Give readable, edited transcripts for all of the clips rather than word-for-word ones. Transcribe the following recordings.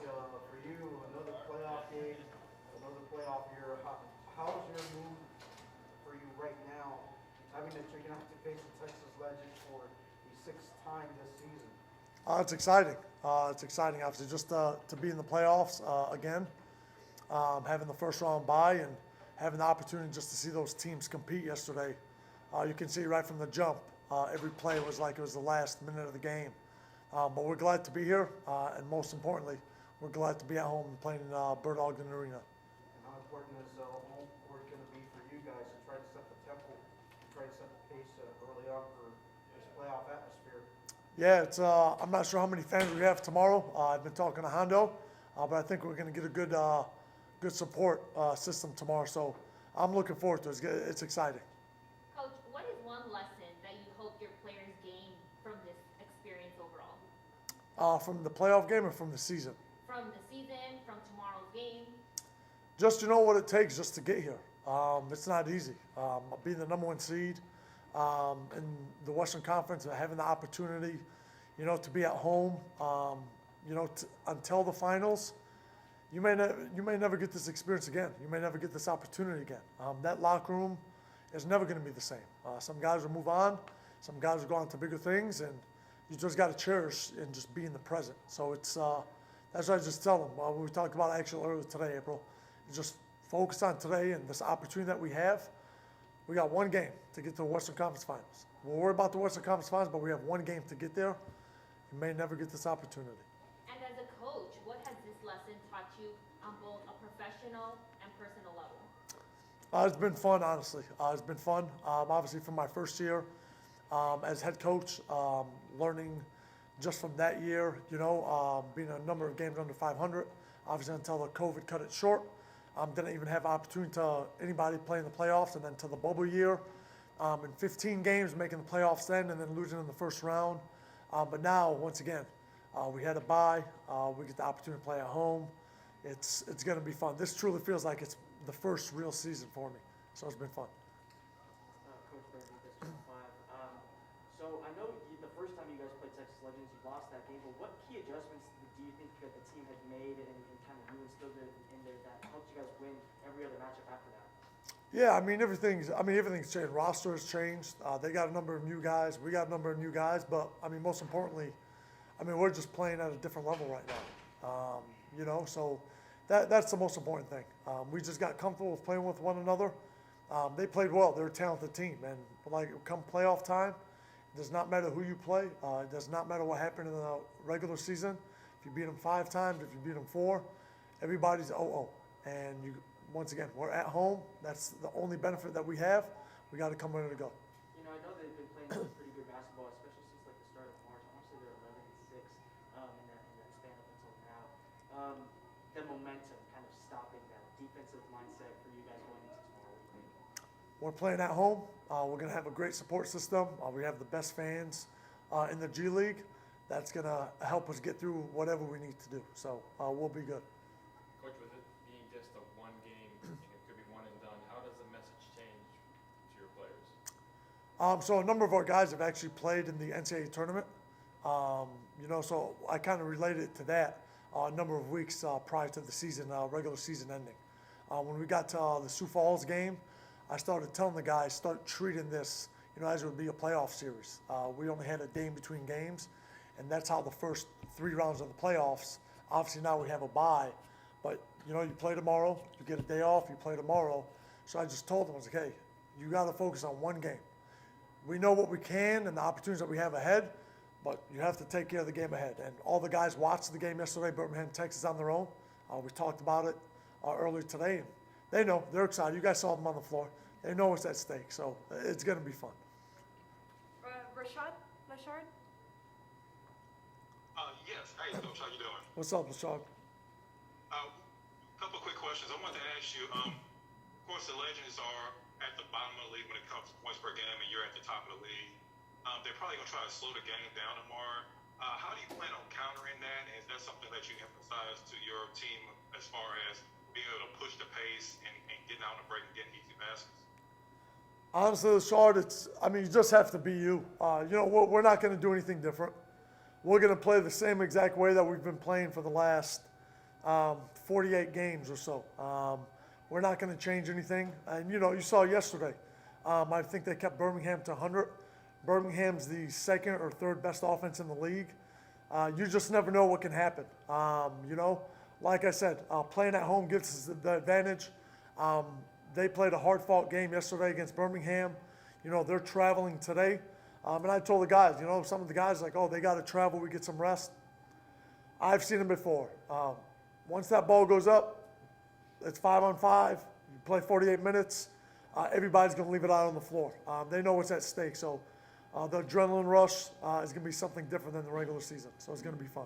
Coach, for you, another playoff game, another playoff year. How's your mood for you right now, having that you're going to have to face the Texas Legends for the sixth time this season? It's exciting. It's exciting, obviously, just to be in the playoffs again, having the first round bye and having the opportunity just to see those teams compete yesterday. You can see right from the jump, every play was like it was the last minute of the game. But we're glad to be here, and most importantly, we're glad to be at home and playing in Bird Ogden Arena. And how important is home court going to be for you guys to try to set the tempo, to try to set the pace early on for this playoff atmosphere? Yeah, it's. I'm not sure how many fans we have tomorrow. I've been talking to Hondo, but I think we're going to get a good support system tomorrow. So I'm looking forward to it. It's exciting. Coach, what is one lesson that you hope your players gain from this experience overall? From the playoff game or from the season? From the season, from tomorrow's game? Just what it takes just to get here. It's not easy. Being the #1 seed in the Western Conference and having the opportunity, to be at home, until the finals, you may never get this experience again. You may never get this opportunity again. That locker room is never going to be the same. Some guys will move on. Some guys will go on to bigger things, and you just got to cherish and just be in the present. So it's that's what I just tell them. We talked about actually earlier today, April. Just focus on today and this opportunity that we have. We got one game to get to the Western Conference Finals. We'll worry about the Western Conference Finals, but we have one game to get there. You may never get this opportunity. And as a coach, what has this lesson taught you on both a professional and personal level? It's been fun, honestly. It's been fun. Obviously, from my first year as head coach, learning just from that year, being a number of games under 500. Obviously, until the COVID cut it short. Didn't even have opportunity to anybody play in the playoffs, and then to the bubble year. In 15 games, making the playoffs then, and then losing in the first round. But now, once again, we had a bye. We get the opportunity to play at home. It's going to be fun. This truly feels like it's the first real season for me. So it's been fun. Coach Bernie, District 5. So I know the first time you guys played Texas Legends, you lost that game. But what key adjustments do you think that the team has made and kind of you instilled in there that helped you guys win every other matchup after that? Yeah, everything's changed. Roster has changed. They got a number of new guys. We got a number of new guys. But most importantly, we're just playing at a different level right now. So that's the most important thing. We just got comfortable with playing with one another. They played well. They're a talented team, and come playoff time, it does not matter who you play. It does not matter what happened in the regular season. If you beat them 5 times, if you beat them 4, everybody's 0-0. And once again, we're at home. That's the only benefit that we have. We got to come ready to go. I know they've been playing pretty good basketball, especially since the start of March. I want to say they're 11-6 in that span up until now. The momentum kind of stopping that defensive mindset for you guys going into tomorrow. We're playing at home. We're going to have a great support system. We have the best fans in the G League. That's going to help us get through whatever we need to do. So we'll be good. Coach, with it being just a one game, and it could be one and done, how does the message change to your players? So a number of our guys have actually played in the NCAA tournament. So I kind of related to that a number of weeks prior to the season, regular season ending. When we got to the Sioux Falls game, I started telling the guys, start treating this, as it would be a playoff series. We only had a day in between games, and that's how the first 3 rounds of the playoffs. Obviously now we have a bye, but you play tomorrow, you get a day off, you play tomorrow. So I just told them, I was like, hey, you got to focus on one game. We know what we can and the opportunities that we have ahead, but you have to take care of the game ahead. And all the guys watched the game yesterday, Birmingham, Texas, on their own. We talked about it earlier today. And they know, they're excited. You guys saw them on the floor. They know what's at stake, so it's going to be fun. Rashad Lashard? Yes. Hey, Coach, how you doing? What's up, Lashard? Couple of quick questions. I wanted to ask you, of course, the Legends are at the bottom of the league when it comes to points per game, and you're at the top of the league. They're probably going to try to slow the game down tomorrow. How do you plan on countering that? And is that something that you emphasize to your team as far as being able to push the pace and getting out on the break and getting easy baskets? Honestly, Lashard, you just have to be you. We're not going to do anything different. We're going to play the same exact way that we've been playing for the last 48 games or so. We're not going to change anything. And, you know, you saw yesterday, I think they kept Birmingham to 100. Birmingham's the second or third best offense in the league. You just never know what can happen. You know, like I said, playing at home gives us the advantage. They played a hard-fought game yesterday against Birmingham. You know, they're traveling today. And I told the guys, you know, some of the guys like, oh, they got to travel, we get some rest. I've seen them before. Once that ball goes up, it's 5-on-5. You play 48 minutes. Everybody's going to leave it out on the floor. They know what's at stake. So the adrenaline rush is going to be something different than the regular season. So it's going to be fun.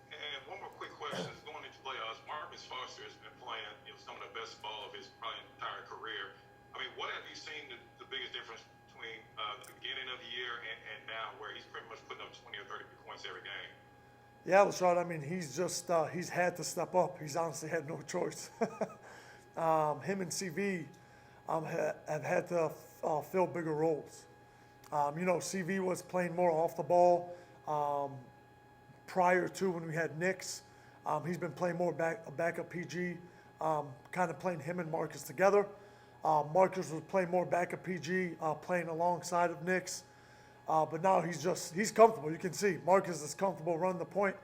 And one more quick question. Going into playoffs, Marcus Foster has been playing some of the best ball of his probably entire career. I mean, what have you seen the biggest difference between the beginning of the year and now, where he's pretty much putting up 20 or 30 points every game? Yeah, Rashad, I mean, he's just, he's had to step up. He's honestly had no choice. Him and CV have had to fill bigger roles. You know, CV was playing more off the ball prior to when we had Knicks. He's been playing more backup PG, kind of playing him and Marcus together. Marcus was playing more backup PG, playing alongside of Knicks. But now he's comfortable. You can see Marcus is comfortable running the point.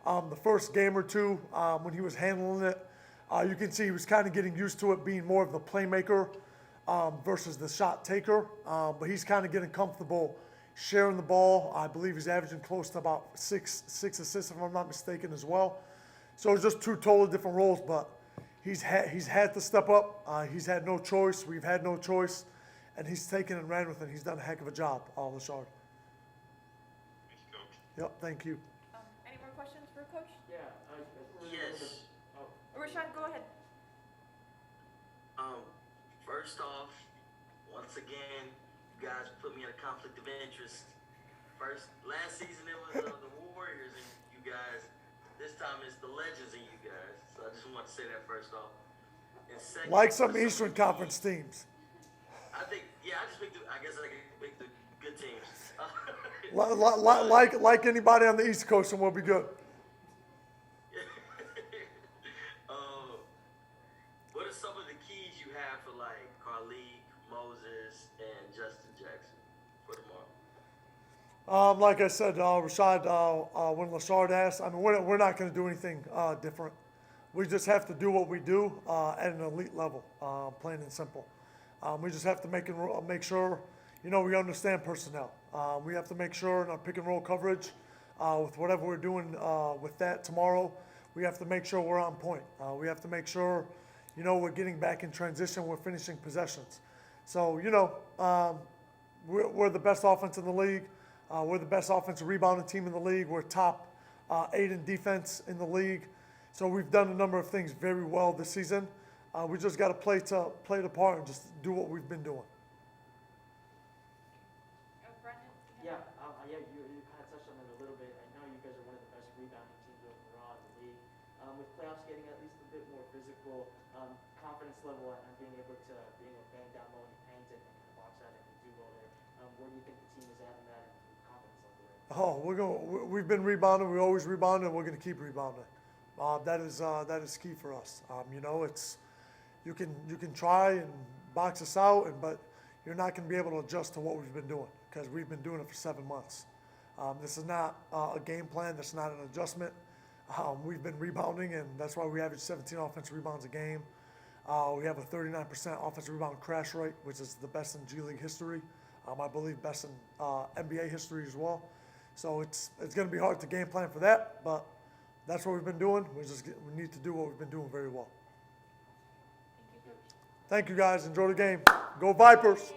The first game or two, when he was handling it, you can see he was kind of getting used to it being more of the playmaker versus the shot taker. But he's kind of getting comfortable sharing the ball. I believe he's averaging close to about six assists, if I'm not mistaken, as well. So it's just two totally different roles. But he's had to step up. He's had no choice. We've had no choice. And he's taken and ran with it. He's done a heck of a job, Lashard. Thank you, Coach. Yep, thank you. Any more questions for Coach? Yeah. Yes. Rashad, go ahead. First off, once again, you guys put me in a conflict of interest. Last season it was the Warriors and you guys. This time it's the Legends and you guys. So I just want to say that first off. And second, Like some Eastern Conference teams. I think, I just picked I guess I can pick the good teams. Like anybody on the East Coast, and we'll be good. What are some of the keys you have for like Carleek, Moses, and Justin Jackson for tomorrow? Like I said, Rashad, when Lashard asked, I mean, we're not going to do anything different. We just have to do what we do at an elite level, plain and simple. We just have to make sure, you know, we understand personnel. We have to make sure in our pick and roll coverage, with whatever we're doing with that tomorrow, we have to make sure we're on point. We have to make sure, you know, we're getting back in transition, we're finishing possessions. So, you know, we're the best offense in the league. We're the best offensive rebounding team in the league. We're top 8 in defense in the league. So we've done a number of things very well this season. We just got to play the part and just do what we've been doing. Brandon? You kind of touched on it a little bit. I know you guys are one of the best rebounding teams overall in the league. With playoffs getting at least a bit more physical, confidence level and being able to bang down low in the paint and kind of box out and do well there. Where do you think the team is at in that confidence level there? We've been rebounding. We always rebound, and we're going to keep rebounding. That is key for us. You know, you can try and box us out, but you're not going to be able to adjust to what we've been doing because we've been doing it for 7 months. This is not a game plan. This is not an adjustment. We've been rebounding, and that's why we average 17 offensive rebounds a game. We have a 39% offensive rebound crash rate, which is the best in G League history. I believe best in NBA history as well. So it's going to be hard to game plan for that, but that's what we've been doing. We need to do what we've been doing very well. Thank you, Coach. Thank you, guys. Enjoy the game. Go Vipers.